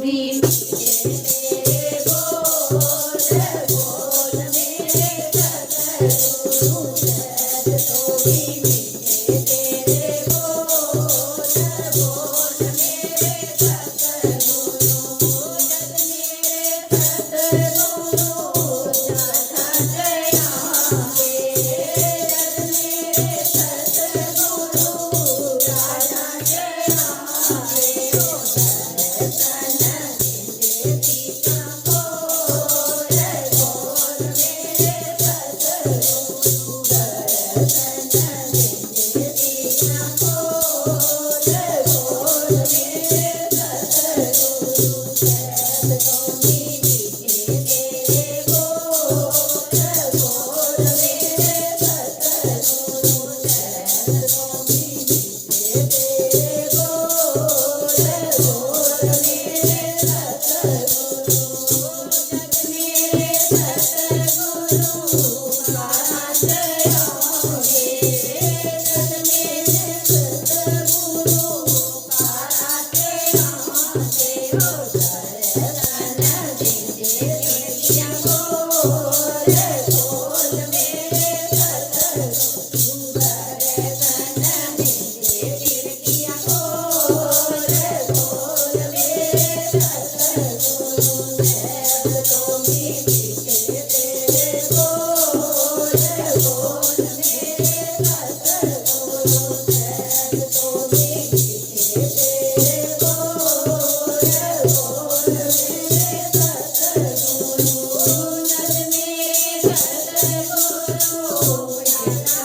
भी मीठे तेरे बोल बोल मेरे सतगुरु शब्द तो भी मीठे तेरे बोल बोल मेरे सतगुरु जग मेरे सतगुरु ज्यादा दयावे जग मेरे सतगुरु ज्यादा दयावे ओ दर्शन दे सीता बोल बोल मेरे सतगुरु दर्शन दे सीता बोल बोल मेरे सतगुरु शब्द तो भी मीठे तेरे बोल बोल मेरे सतगुरु शब्द तो भी मीठे तेरे बोल बोल मेरे सतगुरु जग मेरे सतगुरु सारा दयावे जग मेरे सतगुरु सारा दयावे ओ दर्शन दे खिड़कियाँ खोल खोल मेरे सतगुरु दर्शन दे खिड़कियाँ खोल खोल मेरे सतगुरु शब्द तो भी मीठे तेरे बोल बोल मेरे सतगुरु शब्द तो भी मीठे तेरे बोल बोल मेरे सतगुरु जग मेरे सतगुरु ज्यादा